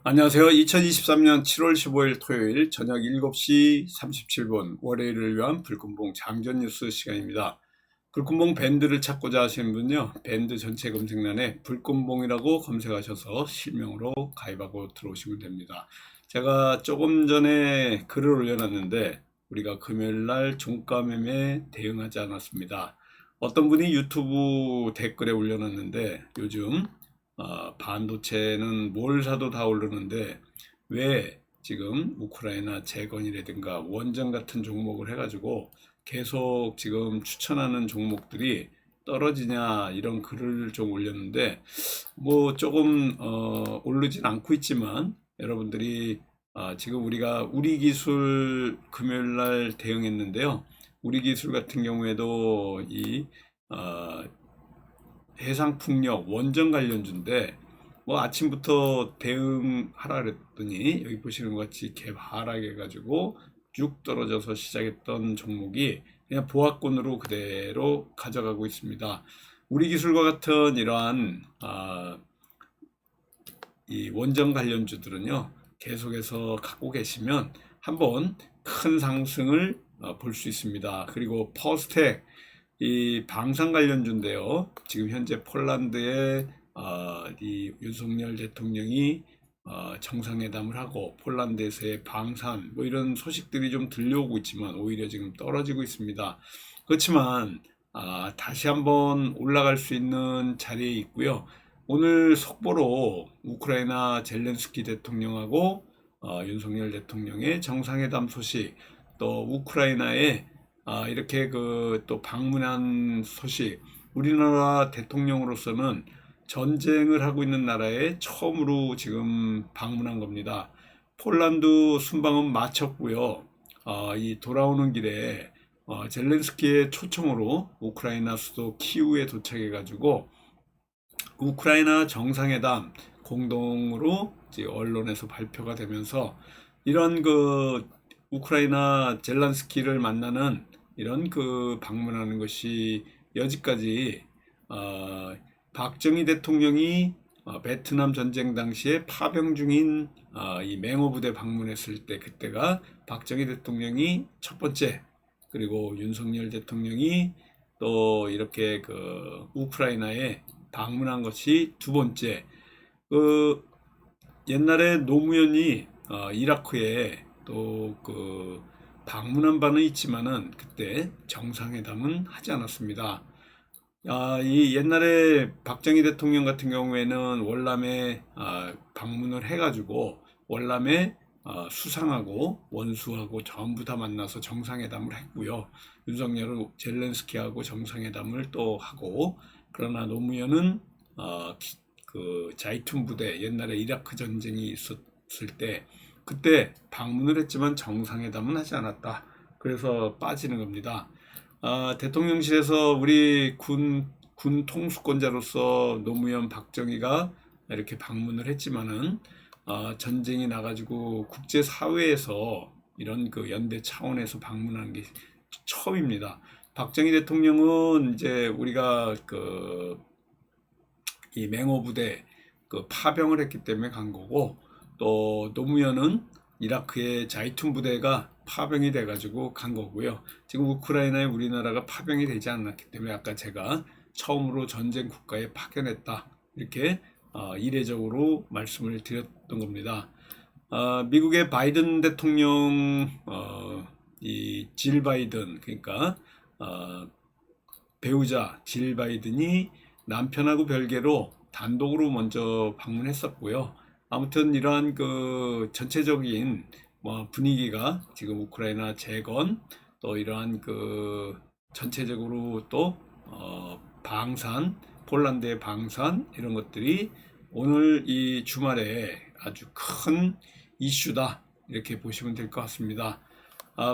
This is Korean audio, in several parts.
안녕하세요. 2023년 7월 15일 토요일 저녁 7시 37분 월요일을 위한 불금봉 장전 뉴스 시간입니다. 불금봉 밴드를 찾고자 하시는 분요, 밴드 전체 검색란에 불금봉이라고 검색하셔서 실명으로 가입하고 들어오시면 됩니다. 제가 조금 전에 글을 올려놨는데 우리가 금요일날 종가 매매에 대응하지 않았습니다. 어떤 분이 유튜브 댓글에 올려놨는데 요즘 반도체는 뭘 사도 다 오르는데 왜 지금 우크라이나 재건이라든가 원전 같은 종목을 해가지고 계속 지금 추천하는 종목들이 떨어지냐, 이런 글을 좀 올렸는데 뭐 조금 오르진 않고 있지만 여러분들이 지금 우리가 우리 기술 금요일 날 대응했는데요. 우리 기술 같은 경우에도 이 어, 해상풍력 원전 관련주인데 뭐 아침부터 대응하라 그랬더니 여기 보시는 것 같이 개발하게 해가지고 쭉 떨어져서 시작했던 종목이 그냥 보합권으로 그대로 가져가고 있습니다. 우리 기술과 같은 이러한 이 원전 관련주들은요, 계속해서 갖고 계시면 한번 큰 상승을 볼 수 있습니다. 그리고 퍼스텍, 이 방산 관련주인데요. 지금 현재 폴란드에 이 윤석열 대통령이 정상회담을 하고 폴란드에서의 방산 뭐 이런 소식들이 좀 들려오고 있지만 오히려 지금 떨어지고 있습니다. 그렇지만 다시 한번 올라갈 수 있는 자리에 있고요. 오늘 속보로 우크라이나 젤렌스키 대통령하고 윤석열 대통령의 정상회담 소식, 또 우크라이나에 이렇게 그 또 방문한 소식, 우리나라 대통령으로서는 전쟁을 하고 있는 나라에 처음으로 지금 방문한 겁니다. 폴란드 순방은 마쳤고요. 이 돌아오는 길에 젤렌스키의 초청으로 우크라이나 수도 키우에 도착해가지고 우크라이나 정상회담 공동으로 이제 언론에서 발표가 되면서 이런 그 우크라이나 젤란스키를 만나는 이런 그 방문하는 것이 여지까지 박정희 대통령이 베트남 전쟁 당시에 파병 중인 이 맹호부대 방문했을 때, 그때가 박정희 대통령이 첫 번째, 그리고 윤석열 대통령이 또 이렇게 그 우크라이나에 방문한 것이 두 번째. 그 옛날에 노무현이 이라크에 또 그 방문한 바는 있지만은 그때 정상회담은 하지 않았습니다. 이 옛날에 박정희 대통령 같은 경우에는 월남에 방문을 해가지고 월남에 수상하고 원수하고 전부 다 만나서 정상회담을 했고요. 윤석열은 젤렌스키하고 정상회담을 또 하고, 그러나 노무현은 그 자이툰 부대, 옛날에 이라크 전쟁이 있었을 때 그때 방문을 했지만 정상회담은 하지 않았다. 그래서 빠지는 겁니다. 대통령실에서 우리 군 통수권자로서 노무현, 박정희가 이렇게 방문을 했지만은 전쟁이 나가지고 국제사회에서 이런 그 연대 차원에서 방문하는 게 처음입니다. 박정희 대통령은 이제 우리가 그 이 맹호부대 그 파병을 했기 때문에 간 거고, 또 노무현은 이라크의 자이툰 부대가 파병이 돼가지고 간 거고요. 지금 우크라이나에 우리나라가 파병이 되지 않았기 때문에 아까 제가 처음으로 전쟁 국가에 파견했다, 이렇게 이례적으로 말씀을 드렸던 겁니다. 미국의 바이든 대통령, 이 질 바이든, 그러니까 어, 배우자 질 바이든이 남편하고 별개로 단독으로 먼저 방문했었고요. 아무튼 이러한 그 전체적인 뭐 분위기가 지금 우크라이나 재건, 또 이러한 그 전체적으로 또 방산, 폴란드의 방산, 이런 것들이 오늘 이 주말에 아주 큰 이슈다, 이렇게 보시면 될 것 같습니다.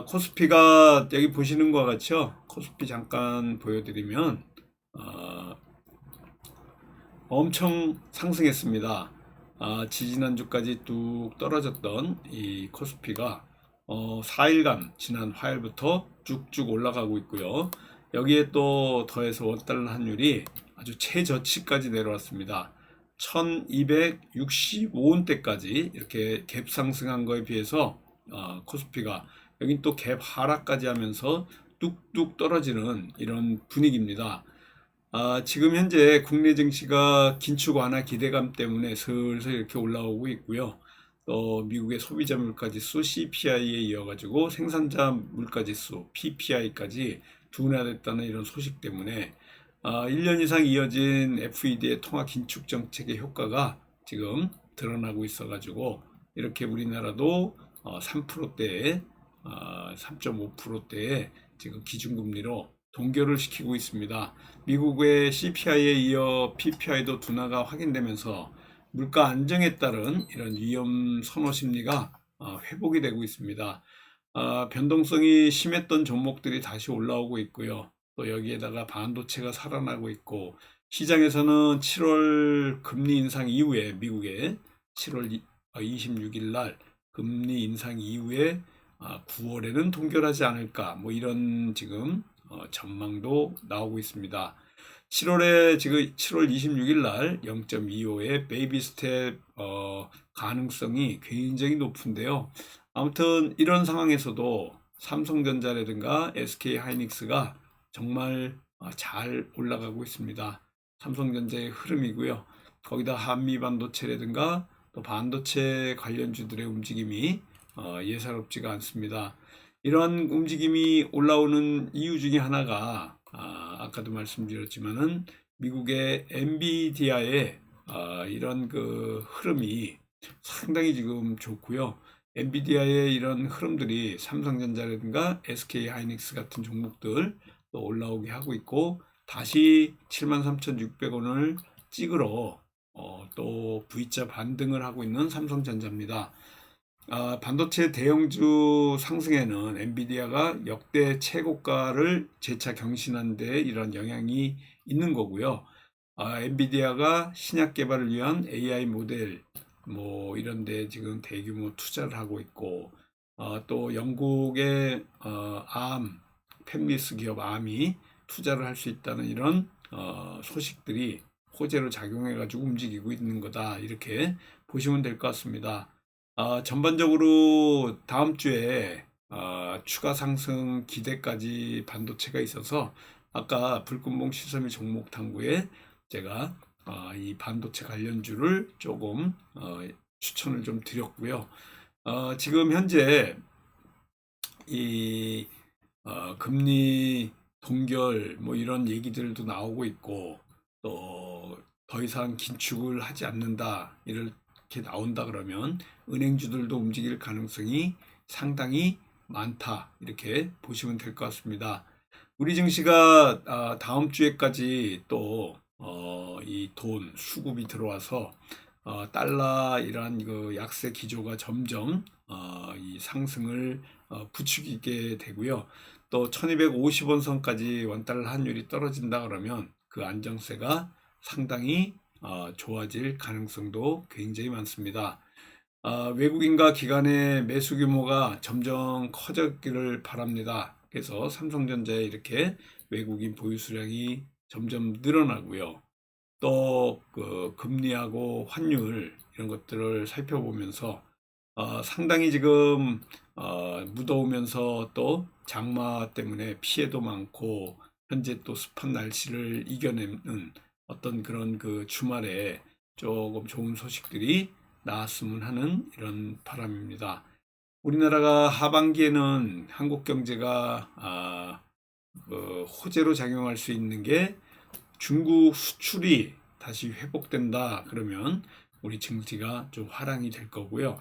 코스피가 여기 보시는 것 같죠? 코스피 잠깐 보여드리면 엄청 상승했습니다. 지지난주까지 뚝 떨어졌던 이 코스피가 4일간 지난 화요일부터 쭉쭉 올라가고 있고요. 여기에 또 더해서 원달러 환율이 아주 최저치까지 내려왔습니다. 1265원대까지 이렇게 갭 상승한 거에 비해서 코스피가 여긴 또 갭 하락까지 하면서 뚝뚝 떨어지는 이런 분위기입니다. 지금 현재 국내 증시가 긴축 완화 기대감 때문에 슬슬 이렇게 올라오고 있고요. 또 미국의 소비자 물가지수 CPI에 이어가지고 생산자 물가지수 PPI까지 둔화됐다는 이런 소식 때문에 1년 이상 이어진 FED의 통화 긴축 정책의 효과가 지금 드러나고 있어가지고 이렇게 우리나라도 3%대에 3.5%대에 지금 기준금리로 동결을 시키고 있습니다. 미국의 CPI에 이어 PPI도 둔화가 확인되면서 물가 안정에 따른 이런 위험 선호 심리가 회복이 되고 있습니다. 변동성이 심했던 종목들이 다시 올라오고 있고요. 또 여기에다가 반도체가 살아나고 있고 시장에서는 7월 금리 인상 이후에 미국의 7월 26일 날 금리 인상 이후에 9월에는 동결하지 않을까 뭐 이런 지금 전망도 나오고 있습니다. 7월에 지금 7월 26일 날 0.25의 베이비 스텝 가능성이 굉장히 높은데요. 아무튼 이런 상황에서도 삼성전자라든가 SK 하이닉스가 정말 잘 올라가고 있습니다. 삼성전자의 흐름이고요. 거기다 한미 반도체라든가 또 반도체 관련주들의 움직임이 예사롭지가 않습니다. 이런 움직임이 올라오는 이유 중에 하나가 아까도 말씀드렸지만은 미국의 엔비디아의 이런 그 흐름이 상당히 지금 좋고요. 엔비디아의 이런 흐름들이 삼성전자라든가 SK 하이닉스 같은 종목들 또 올라오게 하고 있고 다시 73,600원을 찍으러 또 V자 반등을 하고 있는 삼성전자입니다. 반도체 대형주 상승에는 엔비디아가 역대 최고가를 재차 경신한 데 이런 영향이 있는 거고요. 엔비디아가 신약 개발을 위한 AI 모델 뭐 이런 데 지금 대규모 투자를 하고 있고 또 영국의 팹리스 기업 암이 투자를 할 수 있다는 이런 소식들이 호재로 작용해 가지고 움직이고 있는 거다 이렇게 보시면 될 것 같습니다. 전반적으로 다음 주에 추가 상승 기대까지 반도체가 있어서 아까 불금봉 시선의 종목 탐구에 제가 이 반도체 관련주를 조금 추천을 좀 드렸고요. 지금 현재 이 금리 동결 뭐 이런 얘기들도 나오고 있고 또 더 이상 긴축을 하지 않는다 이렇게 나온다 그러면 은행주들도 움직일 가능성이 상당히 많다 이렇게 보시면 될 것 같습니다. 우리 증시가 다음 주에까지 또 이 돈 수급이 들어와서 달러 이러한 그 약세 기조가 점점 이 상승을 부추기게 되고요. 또 1250원 선까지 원달러 환율이 떨어진다 그러면 그 안정세가 상당히 좋아질 가능성도 굉장히 많습니다. 외국인과 기관의 매수 규모가 점점 커졌기를 바랍니다. 그래서 삼성전자에 이렇게 외국인 보유 수량이 점점 늘어나고요. 또 그 금리하고 환율 이런 것들을 살펴보면서 상당히 지금 무더우면서 또 장마 때문에 피해도 많고 현재 또 습한 날씨를 이겨내는 어떤 그런 그 주말에 조금 좋은 소식들이 나왔으면 하는 이런 바람입니다. 우리나라가 하반기에는 한국 경제가 그 호재로 작용할 수 있는 게 중국 수출이 다시 회복된다 그러면 우리 증시가 좀 화랑이 될 거고요.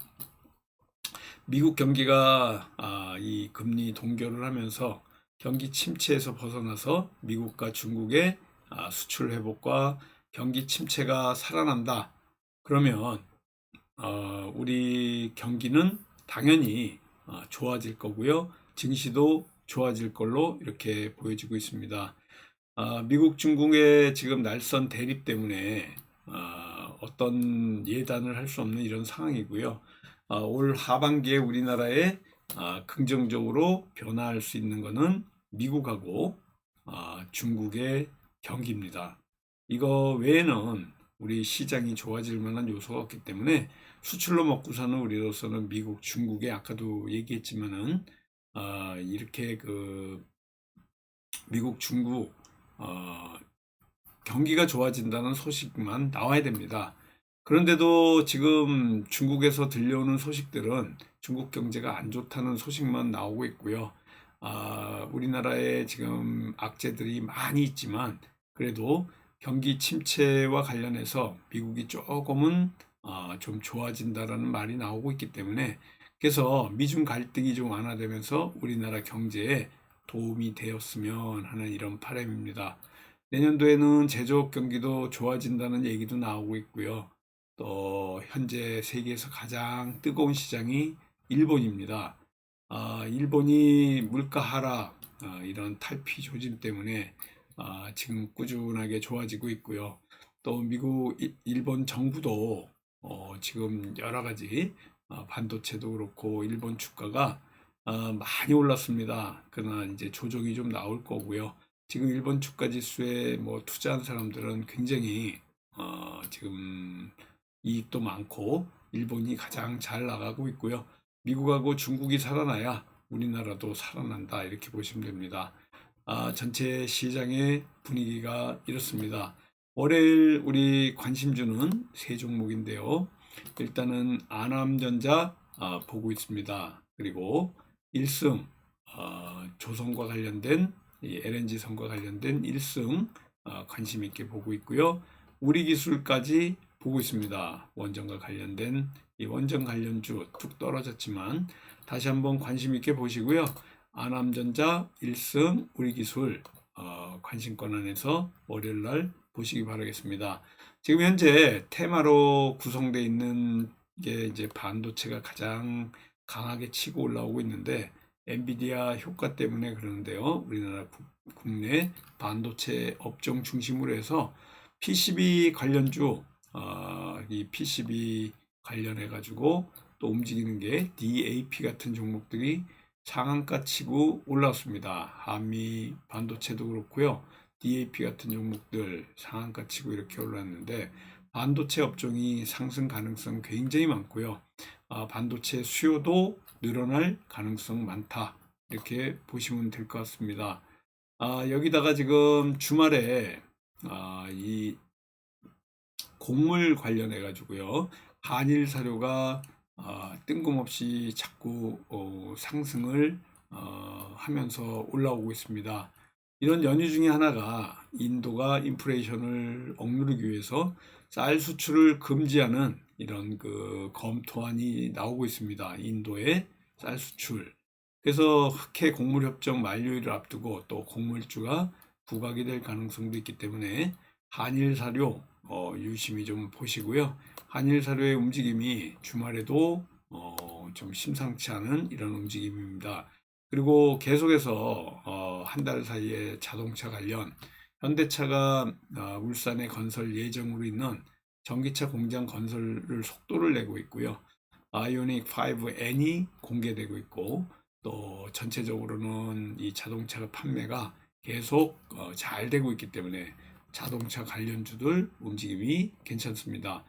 미국 경기가 이 금리 동결을 하면서 경기 침체에서 벗어나서 미국과 중국의 수출 회복과 경기 침체가 살아난다. 그러면 우리 경기는 당연히 좋아질 거고요. 증시도 좋아질 걸로 이렇게 보여지고 있습니다. 미국 중국의 지금 날선 대립 때문에 어떤 예단을 할 수 없는 이런 상황이고요. 올 하반기에 우리나라에 긍정적으로 변화할 수 있는 것은 미국하고 중국의 경기입니다. 이거 외에는 우리 시장이 좋아질 만한 요소가 없기 때문에 수출로 먹고 사는 우리로서는 미국, 중국에 아까도 얘기했지만은 이렇게 미국, 중국 경기가 좋아진다는 소식만 나와야 됩니다. 그런데도 지금 중국에서 들려오는 소식들은 중국 경제가 안 좋다는 소식만 나오고 있고요. 우리나라에 지금 악재들이 많이 있지만 그래도 경기 침체와 관련해서 미국이 조금은 좀 좋아진다라는 말이 나오고 있기 때문에 그래서 미중 갈등이 좀 완화되면서 우리나라 경제에 도움이 되었으면 하는 이런 바람입니다. 내년도에는 제조업 경기도 좋아진다는 얘기도 나오고 있고요. 또 현재 세계에서 가장 뜨거운 시장이 일본입니다. 일본이 물가 하락, 이런 탈피 조짐 때문에 지금 꾸준하게 좋아지고 있고요. 또 미국, 일본 정부도 지금 여러 가지 반도체도 그렇고 일본 주가가 많이 올랐습니다. 그러나 이제 조정이 좀 나올 거고요. 지금 일본 주가 지수에 뭐 투자한 사람들은 굉장히 지금 이익도 많고 일본이 가장 잘 나가고 있고요. 미국하고 중국이 살아나야 우리나라도 살아난다 이렇게 보시면 됩니다. 전체 시장의 분위기가 이렇습니다. 월요일 우리 관심주는 세 종목인데요. 일단은 아남전자 보고 있습니다. 그리고 1승 조선과 관련된 LNG선과 관련된 1승 관심 있게 보고 있고요. 우리기술까지 보고 있습니다. 원전과 관련된 이 원전 관련주 툭 떨어졌지만 다시 한번 관심 있게 보시고요. 아남전자 1승 우리기술 관심권 안에서 월요일 날 보시기 바라겠습니다. 지금 현재 테마로 구성되어 있는 게 이제 반도체가 가장 강하게 치고 올라오고 있는데 엔비디아 효과 때문에 그러는데요. 우리나라 국내 반도체 업종 중심으로 해서 PCB 관련주, 이 PCB 관련해 가지고 또 움직이는 게 DAP 같은 종목들이 상한가 치고 올라왔습니다. 한미 반도체도 그렇고요. DAP 같은 종목들 상한가 치고 이렇게 올랐는데 반도체 업종이 상승 가능성 굉장히 많고요. 반도체 수요도 늘어날 가능성 많다. 이렇게 보시면 될 것 같습니다. 여기다가 지금 주말에 이 곡물 관련해 가지고요. 한일 사료가 뜬금없이 자꾸 상승을 하면서 올라오고 있습니다. 이런 연유 중에 하나가 인도가 인플레이션을 억누르기 위해서 쌀 수출을 금지하는 이런 검토안이 나오고 있습니다. 인도의 쌀 수출. 그래서 흑해 곡물 협정 만료일을 앞두고 또 곡물주가 부각이 될 가능성도 있기 때문에 한일 사료 유심히 좀 보시고요. 한일 사료의 움직임이 주말에도 좀 심상치 않은 이런 움직임입니다. 그리고 계속해서 한 달 사이에 자동차 관련 현대차가 울산에 건설 예정으로 있는 전기차 공장 건설을 속도를 내고 있고요. 아이오닉 5N이 공개되고 있고 또 전체적으로는 이 자동차 판매가 계속 잘 되고 있기 때문에 자동차 관련주들 움직임이 괜찮습니다.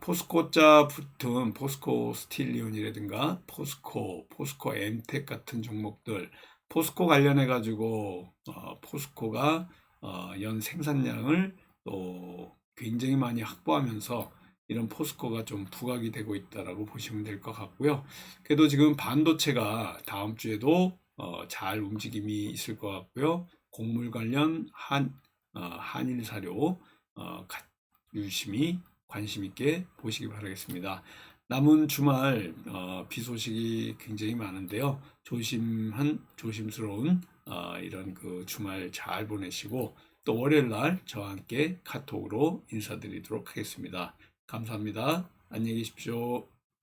포스코자 붙은 포스코 스틸리온이라든가 포스코 엠텍 같은 종목들, 포스코 관련해 가지고 포스코가 연 생산량을 또 굉장히 많이 확보하면서 이런 포스코가 좀 부각이 되고 있다라고 보시면 될 것 같고요. 그래도 지금 반도체가 다음 주에도 잘 움직임이 있을 것 같고요. 곡물 관련 한일 사료 유심히 관심 있게 보시기 바라겠습니다. 남은 주말 비 소식이 굉장히 많은데요. 조심스러운 이런 주말 잘 보내시고 또 월요일 날 저와 함께 카톡으로 인사드리도록 하겠습니다. 감사합니다. 안녕히 계십시오.